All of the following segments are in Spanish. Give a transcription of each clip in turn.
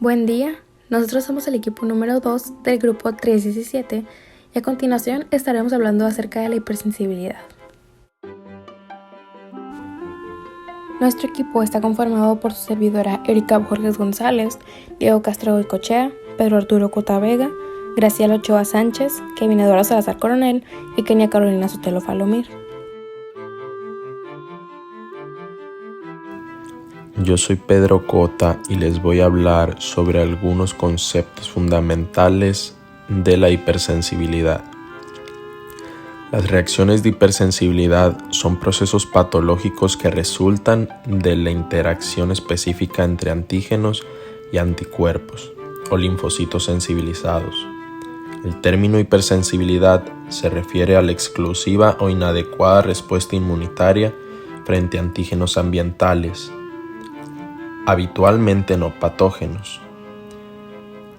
Buen día, nosotros somos el equipo número 2 del grupo 317 y a continuación estaremos hablando acerca de la hipersensibilidad. Nuestro equipo está conformado por su servidora Erika Borges González, Diego Castro Goicoechea, Pedro Arturo Cota Vega, Graciela Ochoa Sánchez, Kevin Eduardo Salazar Coronel y Kenia Carolina Sotelo Falomir. Yo soy Pedro Cota y les voy a hablar sobre algunos conceptos fundamentales de la hipersensibilidad. Las reacciones de hipersensibilidad son procesos patológicos que resultan de la interacción específica entre antígenos y anticuerpos o linfocitos sensibilizados. El término hipersensibilidad se refiere a la exclusiva o inadecuada respuesta inmunitaria frente a antígenos ambientales, habitualmente no patógenos,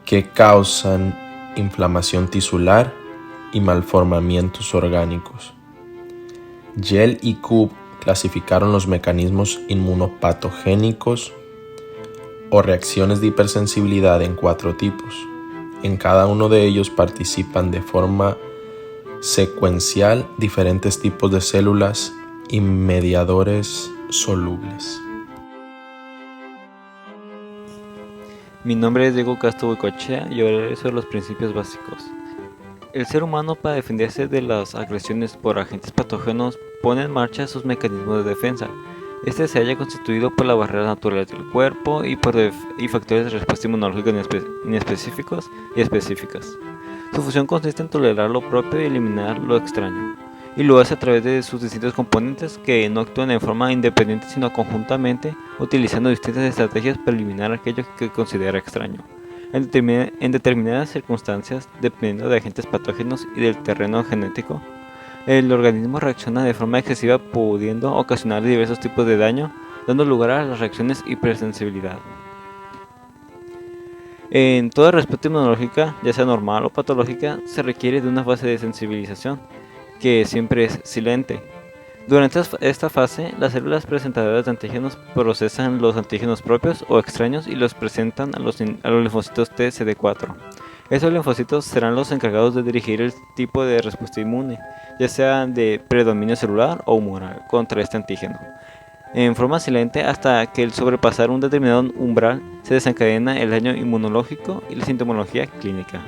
que causan inflamación tisular y malformamientos orgánicos. Yell y Cobb clasificaron los mecanismos inmunopatogénicos o reacciones de hipersensibilidad en 4 tipos. En cada uno de ellos participan de forma secuencial diferentes tipos de células y mediadores solubles. Mi nombre es Diego Castro Goicoechea y hablaré sobre los principios básicos. El ser humano, para defenderse de las agresiones por agentes patógenos, pone en marcha sus mecanismos de defensa. Este se halla constituido por la barrera natural del cuerpo y factores de respuesta inmunológica inespecíficos y específicas. Su función consiste en tolerar lo propio y eliminar lo extraño, y lo hace a través de sus distintos componentes que no actúan en forma independiente sino conjuntamente, utilizando distintas estrategias para eliminar aquello que considera extraño. En determinadas circunstancias, dependiendo de agentes patógenos y del terreno genético, el organismo reacciona de forma excesiva, pudiendo ocasionar diversos tipos de daño, dando lugar a las reacciones hipersensibilidad. En toda respuesta inmunológica, ya sea normal o patológica, se requiere de una fase de sensibilización, que siempre es silente. Durante esta fase, las células presentadoras de antígenos procesan los antígenos propios o extraños y los presentan a los linfocitos T CD4. Estos linfocitos serán los encargados de dirigir el tipo de respuesta inmune, ya sea de predominio celular o humoral, contra este antígeno, en forma silente hasta que al sobrepasar un determinado umbral se desencadena el daño inmunológico y la sintomología clínica.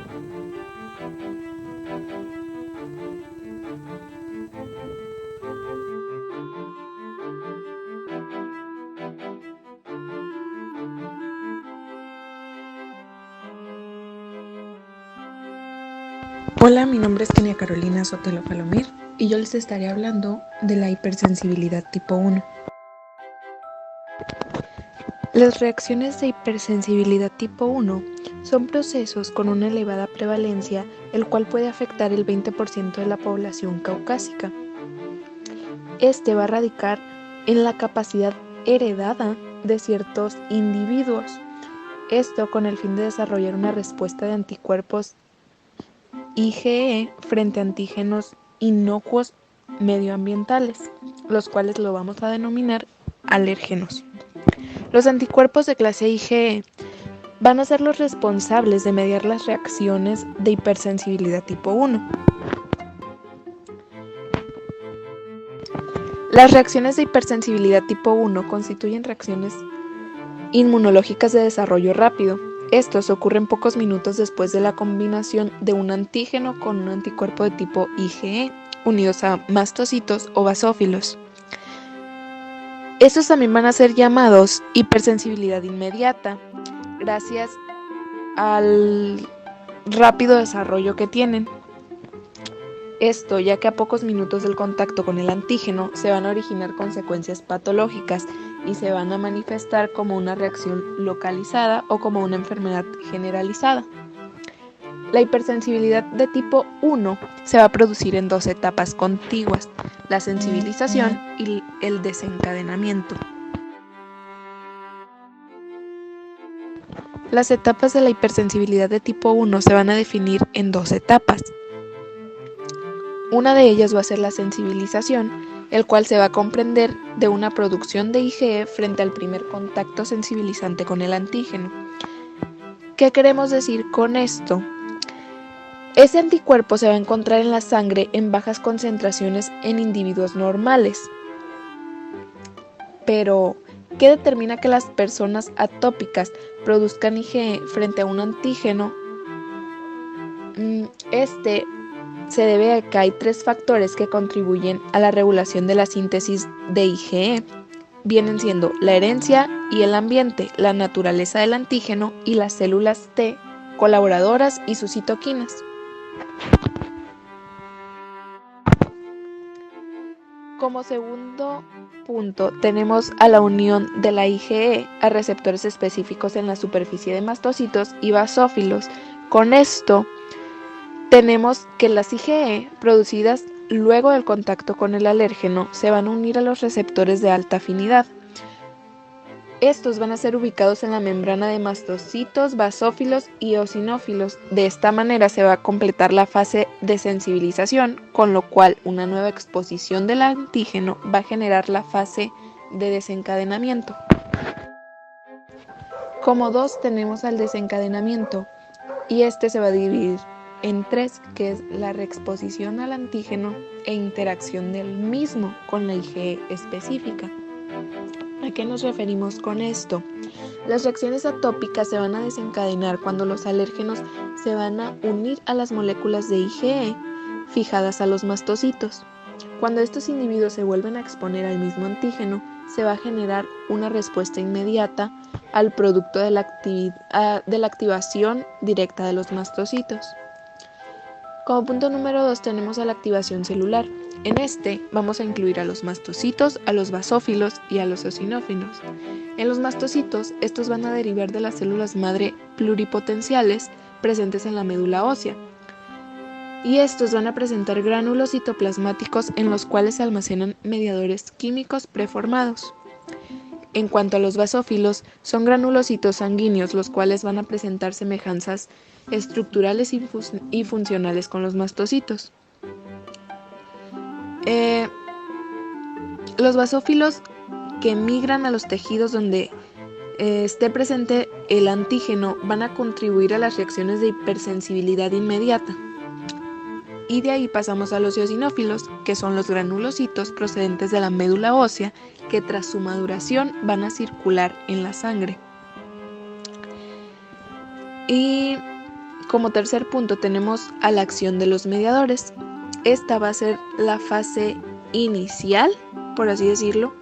Hola, mi nombre es Kenia Carolina Sotelo Falomir y yo les estaré hablando de la hipersensibilidad tipo 1. Las reacciones de hipersensibilidad tipo 1 son procesos con una elevada prevalencia, el cual puede afectar el 20% de la población caucásica. Este va a radicar en la capacidad heredada de ciertos individuos, esto con el fin de desarrollar una respuesta de anticuerpos IgE frente a antígenos inocuos medioambientales, los cuales lo vamos a denominar alérgenos. Los anticuerpos de clase IgE van a ser los responsables de mediar las reacciones de hipersensibilidad tipo 1. Las reacciones de hipersensibilidad tipo 1 constituyen reacciones inmunológicas de desarrollo rápido. Estos ocurren pocos minutos después de la combinación de un antígeno con un anticuerpo de tipo IgE, unidos a mastocitos o basófilos. Estos también van a ser llamados hipersensibilidad inmediata, gracias al rápido desarrollo que tienen. Esto ya que a pocos minutos del contacto con el antígeno se van a originar consecuencias patológicas y se van a manifestar como una reacción localizada o como una enfermedad generalizada. La hipersensibilidad de tipo 1 se va a producir en 2 etapas contiguas: la sensibilización y el desencadenamiento. Las etapas de la hipersensibilidad de tipo 1 se van a definir en 2 etapas. Una de ellas va a ser la sensibilización, el cual se va a comprender de una producción de IgE frente al primer contacto sensibilizante con el antígeno. ¿Qué queremos decir con esto? Ese anticuerpo se va a encontrar en la sangre en bajas concentraciones en individuos normales. Pero, ¿qué determina que las personas atópicas produzcan IgE frente a un antígeno? Este se debe a que hay 3 factores que contribuyen a la regulación de la síntesis de IgE. Vienen siendo la herencia y el ambiente, la naturaleza del antígeno y las células T colaboradoras y sus citoquinas. Como segundo punto, tenemos a la unión de la IgE a receptores específicos en la superficie de mastocitos y basófilos. Con esto, tenemos que las IgE producidas luego del contacto con el alérgeno se van a unir a los receptores de alta afinidad. Estos van a ser ubicados en la membrana de mastocitos, basófilos y eosinófilos. De esta manera se va a completar la fase de sensibilización, con lo cual una nueva exposición del antígeno va a generar la fase de desencadenamiento. Como 2 tenemos al desencadenamiento y este se va a dividir en 3, que es la reexposición al antígeno e interacción del mismo con la IgE específica. ¿A qué nos referimos con esto? Las reacciones atópicas se van a desencadenar cuando los alérgenos se van a unir a las moléculas de IgE fijadas a los mastocitos. Cuando estos individuos se vuelven a exponer al mismo antígeno, se va a generar una respuesta inmediata al producto de la activación directa de los mastocitos. Como punto número 2 tenemos a la activación celular. En este vamos a incluir a los mastocitos, a los basófilos y a los eosinófilos. En los mastocitos, estos van a derivar de las células madre pluripotenciales presentes en la médula ósea. Y estos van a presentar gránulos citoplasmáticos en los cuales se almacenan mediadores químicos preformados. En cuanto a los basófilos, son granulocitos sanguíneos, los cuales van a presentar semejanzas estructurales y funcionales con los mastocitos. Los basófilos que migran a los tejidos donde esté presente el antígeno van a contribuir a las reacciones de hipersensibilidad inmediata. Y de ahí pasamos a los eosinófilos, que son los granulocitos procedentes de la médula ósea que tras su maduración van a circular en la sangre. Y como tercer punto tenemos a la acción de los mediadores. Esta va a ser la fase inicial, por así decirlo.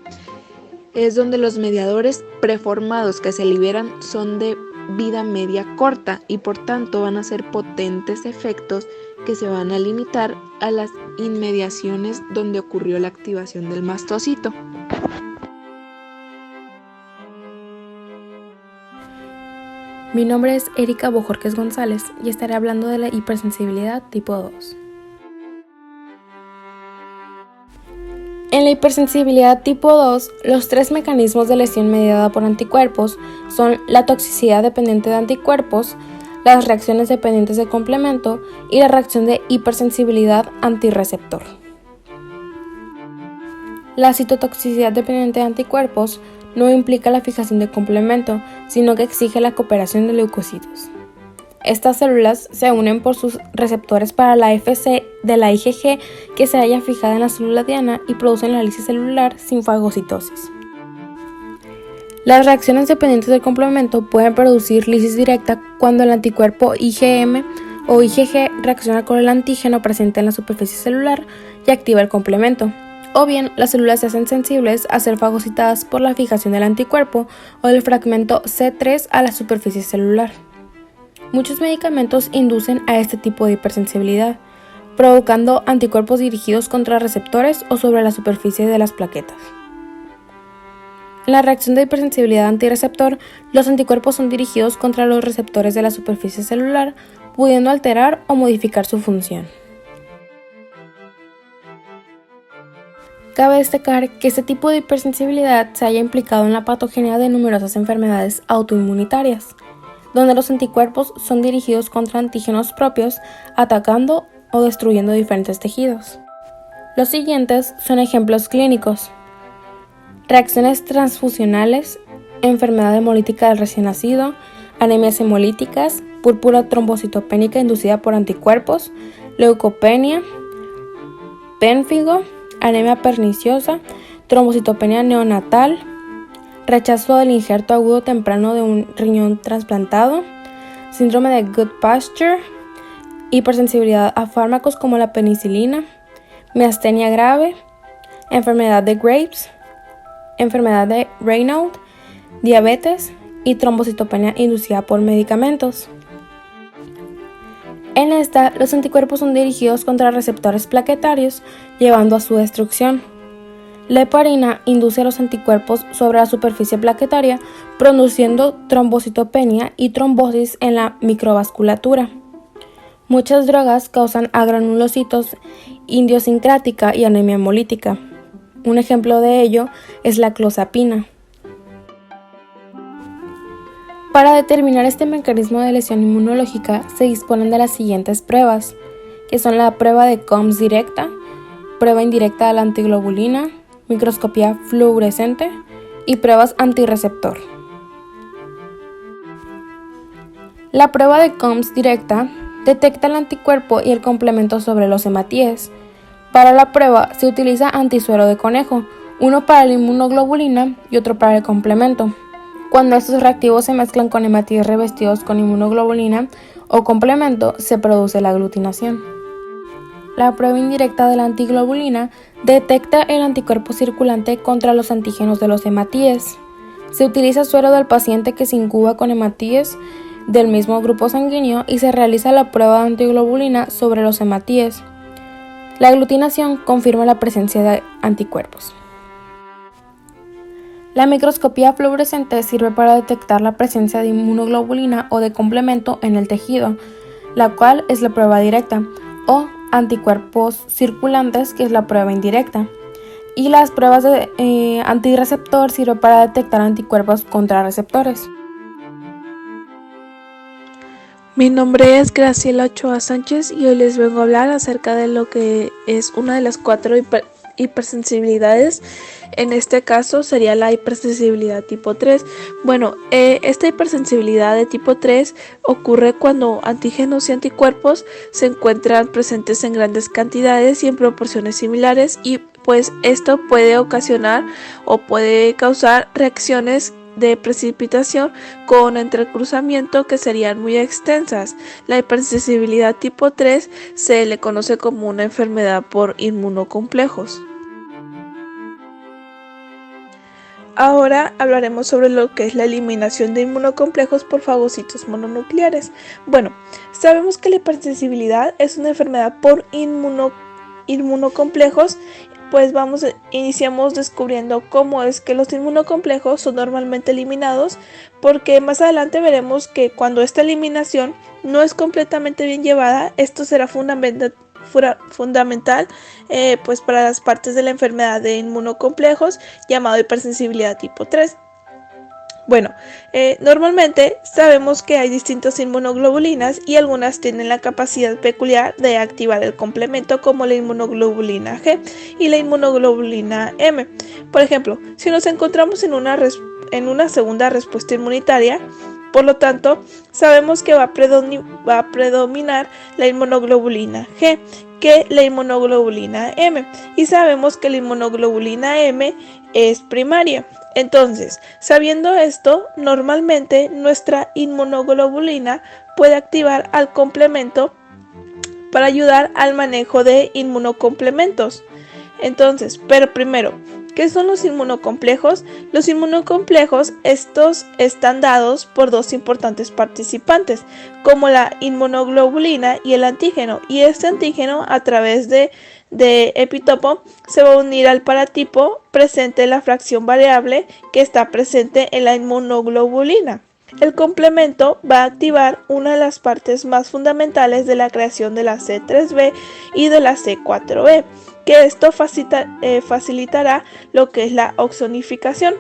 Es donde los mediadores preformados que se liberan son de vida media corta y por tanto van a ser potentes efectos que se van a limitar a las inmediaciones donde ocurrió la activación del mastocito. Mi nombre es Erika Bojorquez González y estaré hablando de la hipersensibilidad tipo 2. En la hipersensibilidad tipo 2, los 3 mecanismos de lesión mediada por anticuerpos son la toxicidad dependiente de anticuerpos, las reacciones dependientes de complemento y la reacción de hipersensibilidad antirreceptor. La citotoxicidad dependiente de anticuerpos no implica la fijación de complemento, sino que exige la cooperación de leucocitos. Estas células se unen por sus receptores para la Fc de la IgG que se halla fijada en la célula diana y producen la lisis celular sin fagocitosis. Las reacciones dependientes del complemento pueden producir lisis directa cuando el anticuerpo IgM o IgG reacciona con el antígeno presente en la superficie celular y activa el complemento. O bien, las células se hacen sensibles a ser fagocitadas por la fijación del anticuerpo o del fragmento C3 a la superficie celular. Muchos medicamentos inducen a este tipo de hipersensibilidad, provocando anticuerpos dirigidos contra receptores o sobre la superficie de las plaquetas. En la reacción de hipersensibilidad antirreceptor, los anticuerpos son dirigidos contra los receptores de la superficie celular, pudiendo alterar o modificar su función. Cabe destacar que este tipo de hipersensibilidad se haya implicado en la patogenia de numerosas enfermedades autoinmunitarias, donde los anticuerpos son dirigidos contra antígenos propios, atacando o destruyendo diferentes tejidos. Los siguientes son ejemplos clínicos: reacciones transfusionales, enfermedad hemolítica del recién nacido, anemias hemolíticas, púrpura trombocitopénica inducida por anticuerpos, leucopenia, pénfigo, anemia perniciosa, trombocitopenia neonatal, rechazo del injerto agudo temprano de un riñón trasplantado, síndrome de Goodpasture, hipersensibilidad a fármacos como la penicilina, miastenia grave, enfermedad de Graves, enfermedad de Raynaud, diabetes y trombocitopenia inducida por medicamentos. En esta, los anticuerpos son dirigidos contra receptores plaquetarios, llevando a su destrucción. La heparina induce los anticuerpos sobre la superficie plaquetaria, produciendo trombocitopenia y trombosis en la microvasculatura. Muchas drogas causan agranulocitos, idiosincrática y anemia hemolítica. Un ejemplo de ello es la clozapina. Para determinar este mecanismo de lesión inmunológica se disponen de las siguientes pruebas, que son la prueba de Combs directa, prueba indirecta de la antiglobulina, microscopía fluorescente y pruebas antirreceptor. La prueba de Combs directa detecta el anticuerpo y el complemento sobre los hematíes. Para la prueba se utiliza antisuero de conejo, uno para la inmunoglobulina y otro para el complemento. Cuando estos reactivos se mezclan con hematíes revestidos con inmunoglobulina o complemento, se produce la aglutinación. La prueba indirecta de la antiglobulina detecta el anticuerpo circulante contra los antígenos de los hematíes. Se utiliza suero del paciente que se incuba con hematíes del mismo grupo sanguíneo y se realiza la prueba de antiglobulina sobre los hematíes. La aglutinación confirma la presencia de anticuerpos. La microscopía fluorescente sirve para detectar la presencia de inmunoglobulina o de complemento en el tejido, la cual es la prueba directa, o anticuerpos circulantes, que es la prueba indirecta. Y las pruebas de antirreceptor sirven para detectar anticuerpos contra receptores. Mi nombre es Graciela Ochoa Sánchez y hoy les vengo a hablar acerca de lo que es una de las 4 hipersensibilidades. En este caso sería la hipersensibilidad tipo 3. Bueno, esta hipersensibilidad de tipo 3 ocurre cuando antígenos y anticuerpos se encuentran presentes en grandes cantidades y en proporciones similares, y pues esto puede ocasionar o puede causar reacciones de precipitación con entrecruzamiento que serían muy extensas. La hipersensibilidad tipo 3 se le conoce como una enfermedad por inmunocomplejos. Ahora hablaremos sobre lo que es la eliminación de inmunocomplejos por fagocitos mononucleares. Bueno, sabemos que la hipersensibilidad es una enfermedad por inmunocomplejos. Pues iniciamos descubriendo cómo es que los inmunocomplejos son normalmente eliminados, porque más adelante veremos que cuando esta eliminación no es completamente bien llevada, esto será fundamental pues para las partes de la enfermedad de inmunocomplejos llamado hipersensibilidad tipo 3. Bueno, normalmente sabemos que hay distintas inmunoglobulinas y algunas tienen la capacidad peculiar de activar el complemento, como la inmunoglobulina G y la inmunoglobulina M. Por ejemplo, si nos encontramos en una segunda respuesta inmunitaria, por lo tanto, sabemos que va a predominar la inmunoglobulina G que la inmunoglobulina M, y sabemos que la inmunoglobulina M es primaria. Entonces, sabiendo esto, normalmente nuestra inmunoglobulina puede activar al complemento para ayudar al manejo de inmunocomplementos. Entonces, pero primero, ¿qué son los inmunocomplejos? Los inmunocomplejos, estos están dados por dos importantes participantes, como la inmunoglobulina y el antígeno, y este antígeno a través de epitopo se va a unir al paratipo presente en la fracción variable que está presente en la inmunoglobulina. El complemento va a activar una de las partes más fundamentales de la creación de la C3b y de la C4b, que esto facilitará lo que es la oxonificación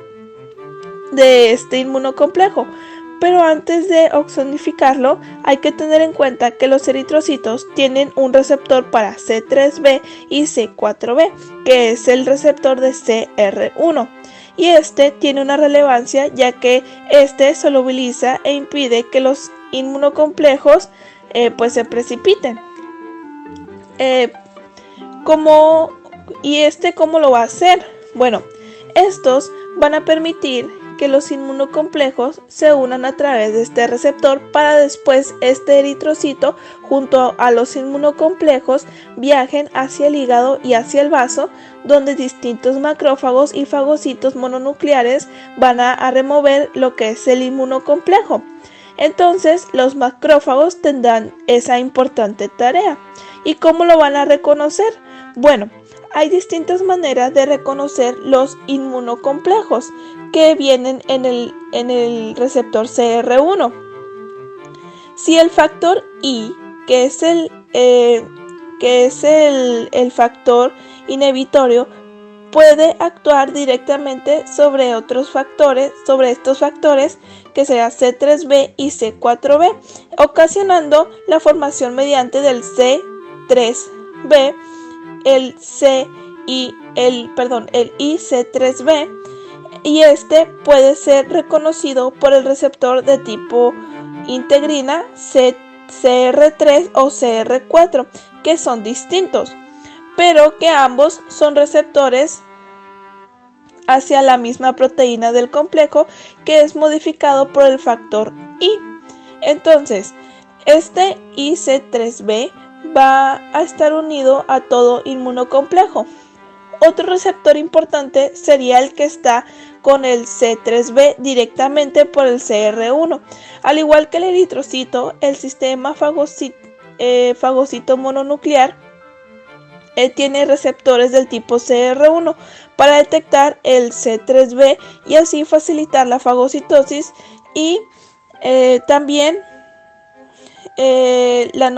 de este inmunocomplejo. Pero antes de oxonificarlo, hay que tener en cuenta que los eritrocitos tienen un receptor para C3b y C4b, que es el receptor de CR1. y este tiene una relevancia ya que este solubiliza e impide que los inmunocomplejos pues se precipiten. ¿Cómo lo va a hacer? Bueno, estos van a permitir que los inmunocomplejos se unan a través de este receptor para después este eritrocito junto a los inmunocomplejos viajen hacia el hígado y hacia el vaso, donde distintos macrófagos y fagocitos mononucleares van a remover lo que es el inmunocomplejo. Entonces los macrófagos tendrán esa importante tarea. ¿Y cómo lo van a reconocer? Bueno, hay distintas maneras de reconocer los inmunocomplejos que vienen en el receptor CR1. Si el factor I, que es el factor inhibitorio, puede actuar directamente sobre estos factores que será C3b y C4b, ocasionando la formación mediante del C3b, el IC3b, y este puede ser reconocido por el receptor de tipo integrina CR3 o CR4, que son distintos, pero que ambos son receptores hacia la misma proteína del complejo que es modificado por el factor I. Entonces, este IC3b va a estar unido a todo inmunocomplejo. Otro receptor importante sería el que está con el C3b directamente por el CR1. Al igual que el eritrocito, el sistema fagocito mononuclear tiene receptores del tipo CR1 para detectar el C3b y así facilitar la fagocitosis y también la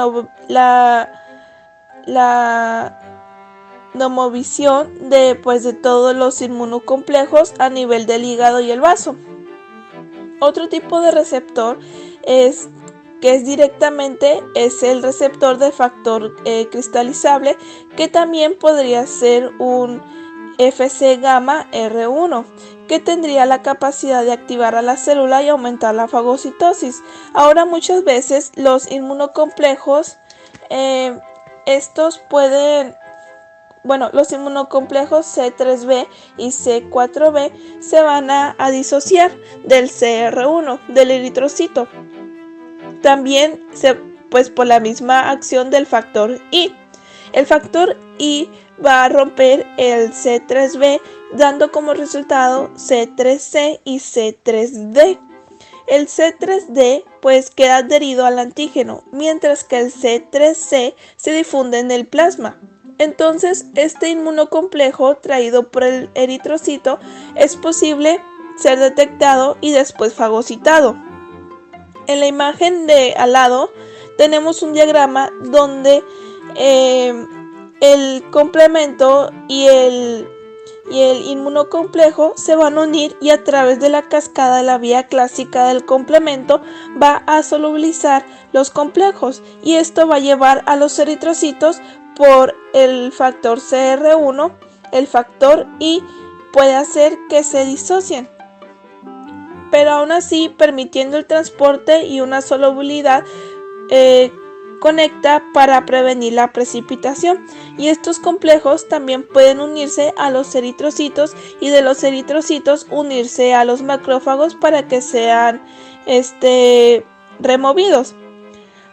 nomovisión de todos los inmunocomplejos a nivel del hígado y el vaso. Otro tipo de receptor es el receptor de factor cristalizable, que también podría ser un Fc gamma R1, que tendría la capacidad de activar a la célula y aumentar la fagocitosis. Ahora muchas veces los inmunocomplejos los inmunocomplejos C3b y C4b se van a disociar del CR1, del eritrocito. También por la misma acción del factor I. El factor I va a romper el C3b, dando como resultado C3c y C3d. El C3d queda adherido al antígeno, mientras que el C3c se difunde en el plasma. Entonces, este inmunocomplejo traído por el eritrocito es posible ser detectado y después fagocitado. En la imagen de al lado tenemos un diagrama donde el complemento y el inmunocomplejo se van a unir, y a través de la cascada de la vía clásica del complemento va a solubilizar los complejos, y esto va a llevar a los eritrocitos por el factor CR1, el factor I puede hacer que se disocien, pero aún así permitiendo el transporte y una solubilidad conecta para prevenir la precipitación. Y estos complejos también pueden unirse a los eritrocitos y de los eritrocitos unirse a los macrófagos para que sean removidos.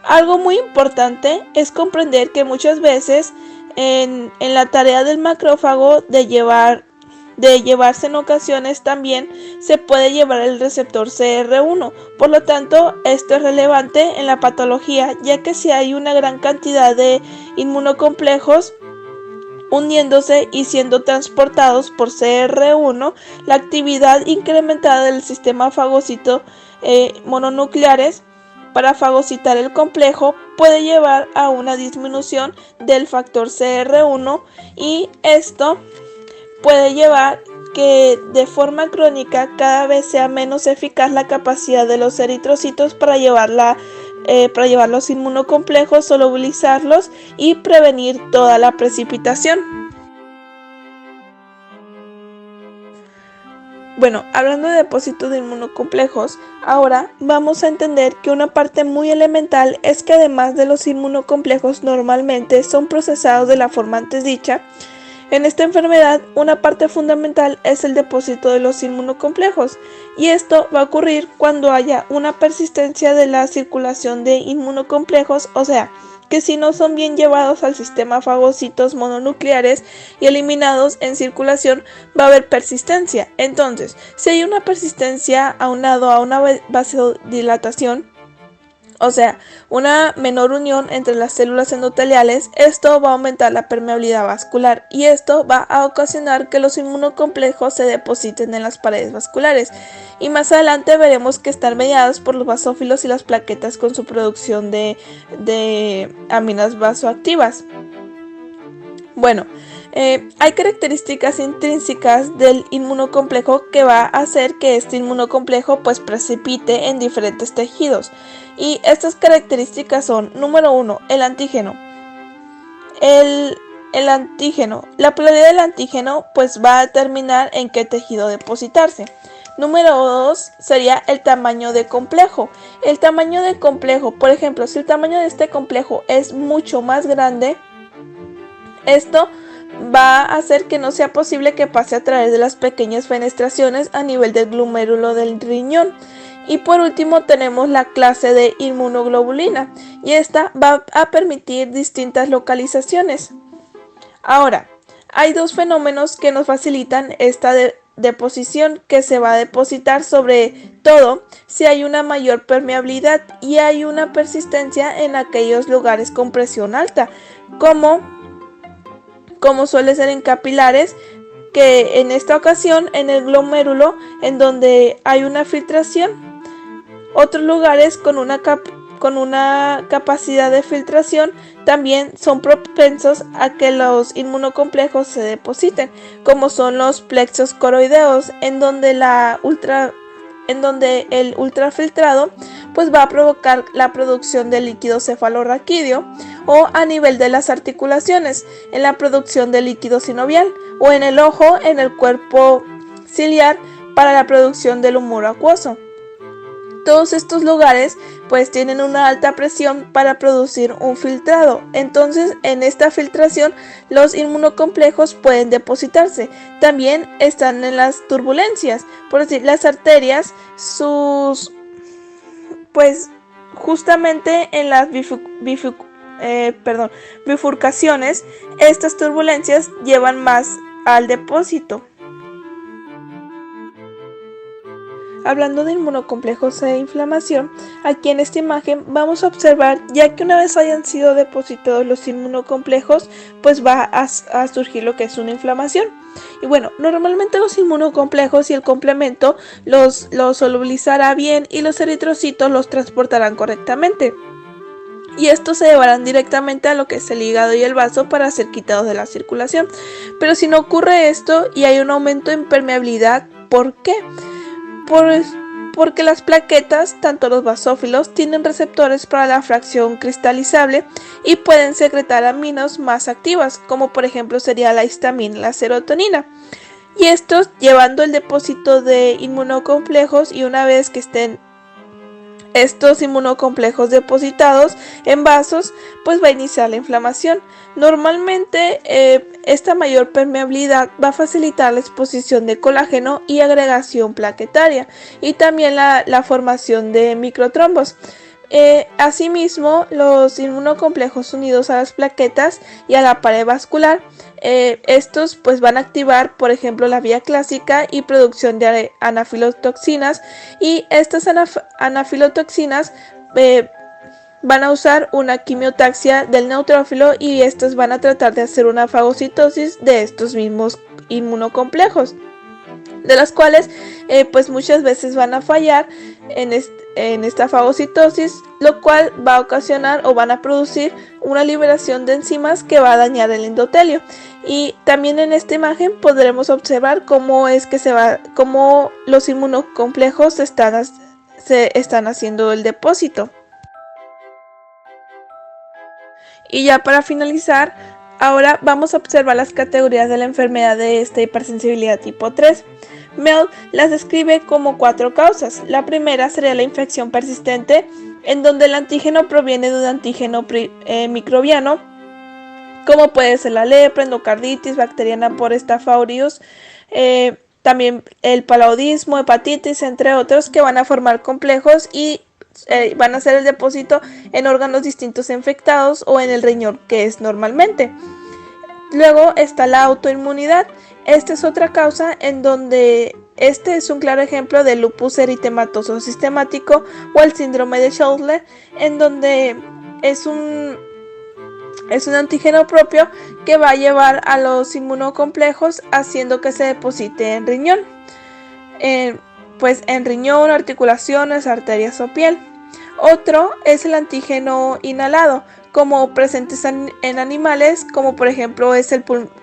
Algo muy importante es comprender que muchas veces en la tarea del macrófago de llevarse en ocasiones también se puede llevar el receptor CR1. Por lo tanto, esto es relevante en la patología, ya que si hay una gran cantidad de inmunocomplejos uniéndose y siendo transportados por CR1, la actividad incrementada del sistema fagocito mononucleares para fagocitar el complejo puede llevar a una disminución del factor CR1, y esto puede llevar que de forma crónica cada vez sea menos eficaz la capacidad de los eritrocitos para llevar los inmunocomplejos, solubilizarlos y prevenir toda la precipitación. Bueno, hablando de depósitos de inmunocomplejos, ahora vamos a entender que una parte muy elemental es que además de los inmunocomplejos normalmente son procesados de la forma antes dicha. En esta enfermedad, una parte fundamental es el depósito de los inmunocomplejos, y esto va a ocurrir cuando haya una persistencia de la circulación de inmunocomplejos, o sea, que si no son bien llevados al sistema fagocitos mononucleares y eliminados en circulación, va a haber persistencia. Entonces, si hay una persistencia aunado a una vasodilatación, o sea, una menor unión entre las células endoteliales, esto va a aumentar la permeabilidad vascular y esto va a ocasionar que los inmunocomplejos se depositen en las paredes vasculares. Y más adelante veremos que están mediados por los basófilos y las plaquetas con su producción de aminas vasoactivas. Bueno, hay características intrínsecas del inmunocomplejo que va a hacer que este inmunocomplejo pues precipite en diferentes tejidos. Y estas características son, número 1, el antígeno. El antígeno, la polaridad del antígeno pues va a determinar en qué tejido depositarse. Número 2 sería el tamaño de complejo. El tamaño de complejo, por ejemplo, si el tamaño de este complejo es mucho más grande, esto va a hacer que no sea posible que pase a través de las pequeñas fenestraciones a nivel del glomérulo del riñón. Y por último tenemos la clase de inmunoglobulina, y esta va a permitir distintas localizaciones. Ahora, hay dos fenómenos que nos facilitan esta deposición, que se va a depositar sobre todo si hay una mayor permeabilidad y hay una persistencia en aquellos lugares con presión alta, como suele ser en capilares, que en esta ocasión en el glomérulo en donde hay una filtración. Otros lugares con una capacidad de filtración también son propensos a que los inmunocomplejos se depositen, como son los plexos coroideos, en donde el ultrafiltrado pues va a provocar la producción de líquido cefalorraquídeo, o a nivel de las articulaciones, en la producción de líquido sinovial, o en el ojo, en el cuerpo ciliar, para la producción del humor acuoso. Todos estos lugares pues tienen una alta presión para producir un filtrado. Entonces en esta filtración los inmunocomplejos pueden depositarse. También están en las turbulencias, por decir, las arterias, pues justamente en las bifurcaciones, estas turbulencias llevan más al depósito. Hablando de inmunocomplejos e inflamación, aquí en esta imagen vamos a observar, ya que una vez hayan sido depositados los inmunocomplejos, pues va a surgir lo que es una inflamación. Y bueno, normalmente los inmunocomplejos y el complemento los solubilizará bien y los eritrocitos los transportarán correctamente. Y estos se llevarán directamente a lo que es el hígado y el vaso para ser quitados de la circulación. Pero si no ocurre esto y hay un aumento en permeabilidad, ¿por qué? Porque las plaquetas, tanto los basófilos, tienen receptores para la fracción cristalizable y pueden secretar aminos más activas, como por ejemplo sería la histamina y la serotonina. Y estos llevando el depósito de inmunocomplejos, y una vez que estén estos inmunocomplejos depositados en vasos, pues va a iniciar la inflamación. Normalmente esta mayor permeabilidad va a facilitar la exposición de colágeno y agregación plaquetaria, y también la formación de microtrombos. Asimismo, los inmunocomplejos unidos a las plaquetas y a la pared vascular, estos pues van a activar, por ejemplo, la vía clásica y producción de anafilotoxinas, y estas anafilotoxinas van a usar una quimiotaxia del neutrófilo, y estos van a tratar de hacer una fagocitosis de estos mismos inmunocomplejos, de las cuales pues muchas veces van a fallar en esta fagocitosis, lo cual va a ocasionar o van a producir una liberación de enzimas que va a dañar el endotelio. Y también en esta imagen podremos observar cómo los inmunocomplejos se están haciendo el depósito. Y ya para finalizar, ahora vamos a observar las categorías de la enfermedad de esta hipersensibilidad tipo 3. Mel las describe como 4 causas. La primera sería la infección persistente, en donde el antígeno proviene de un antígeno microbiano, como puede ser la lepra, endocarditis bacteriana por Staph aureus, también el paludismo, hepatitis, entre otros, que van a formar complejos y van a ser el depósito en órganos distintos infectados o en el riñón, que es normalmente. Luego está la autoinmunidad. Esta es otra causa en donde este es un claro ejemplo del lupus eritematoso sistemático o el síndrome de Schindler, en donde es un antígeno propio que va a llevar a los inmunocomplejos haciendo que se deposite en riñón. Pues en riñón, articulaciones, arterias o piel. Otro es el antígeno inhalado, como presentes en animales, como por ejemplo es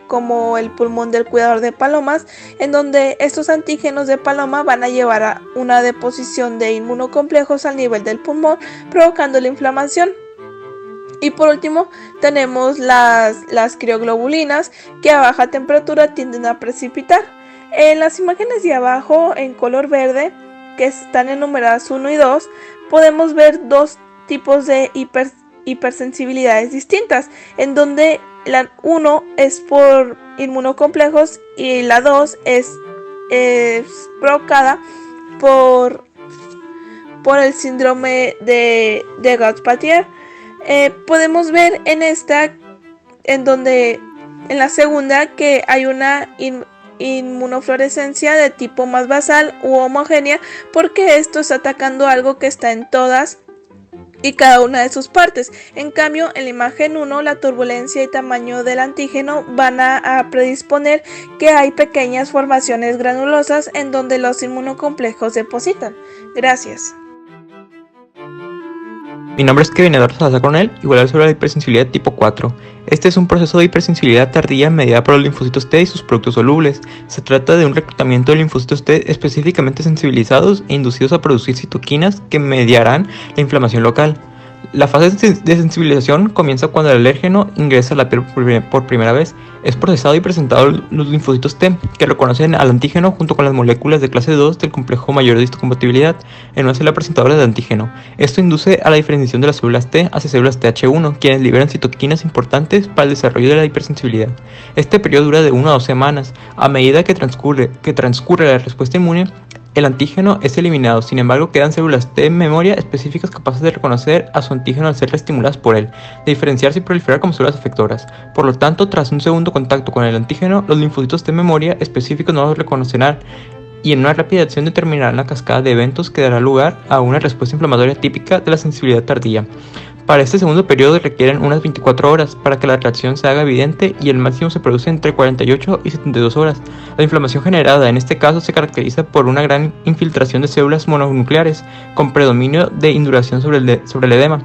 como el pulmón del cuidador de palomas, en donde estos antígenos de paloma van a llevar a una deposición de inmunocomplejos al nivel del pulmón, provocando la inflamación. Y por último tenemos las crioglobulinas, que a baja temperatura tienden a precipitar. En las imágenes de abajo en color verde, que están enumeradas 1 y 2, podemos ver 2 tipos de hipersensibilidades distintas, en donde la 1 es por inmunocomplejos y la 2 es provocada por el síndrome de Gauthier. Podemos ver en la segunda, que hay una inmunofluorescencia de tipo más basal u homogénea, porque esto está atacando algo que está en todas y cada una de sus partes. En cambio, en la imagen 1, la turbulencia y tamaño del antígeno van a predisponer que hay pequeñas formaciones granulosas en donde los inmunocomplejos depositan. Gracias. Mi nombre es Kevin Eduardo Salazar Coronel y voy a hablar sobre la hipersensibilidad tipo 4. Este es un proceso de hipersensibilidad tardía mediada por los linfocitos T y sus productos solubles. Se trata de un reclutamiento de linfocitos T específicamente sensibilizados e inducidos a producir citoquinas que mediarán la inflamación local. La fase de sensibilización comienza cuando el alérgeno ingresa a la piel por primera vez. Es procesado y presentado los linfocitos T, que reconocen al antígeno junto con las moléculas de clase 2 del complejo mayor de histocompatibilidad en una célula presentadora de antígeno. Esto induce a la diferenciación de las células T hacia células TH1, quienes liberan citoquinas importantes para el desarrollo de la hipersensibilidad. Este periodo dura de 1 a 2 semanas. A medida que transcurre la respuesta inmune, el antígeno es eliminado. Sin embargo, quedan células T en memoria específicas capaces de reconocer a su antígeno al ser reestimuladas por él, de diferenciarse y proliferar como células efectoras. Por lo tanto, tras un segundo contacto con el antígeno, los linfocitos T en memoria específicos no los reconocerán y en una rápida acción determinarán la cascada de eventos que dará lugar a una respuesta inflamatoria típica de la sensibilidad tardía. Para este segundo periodo requieren unas 24 horas para que la reacción se haga evidente y el máximo se produce entre 48 y 72 horas. La inflamación generada en este caso se caracteriza por una gran infiltración de células mononucleares con predominio de induración sobre el edema.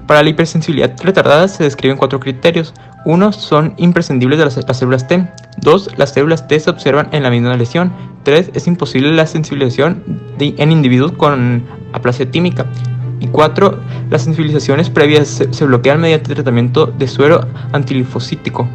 Para la hipersensibilidad retardada se describen 4 criterios. 1. Son imprescindibles de las células T. 2. Las células T se observan en la misma lesión. 3. Es imposible la sensibilización en individuos con aplasia tímica. Y 4. Las sensibilizaciones previas se bloquean mediante tratamiento de suero antilinfocítico.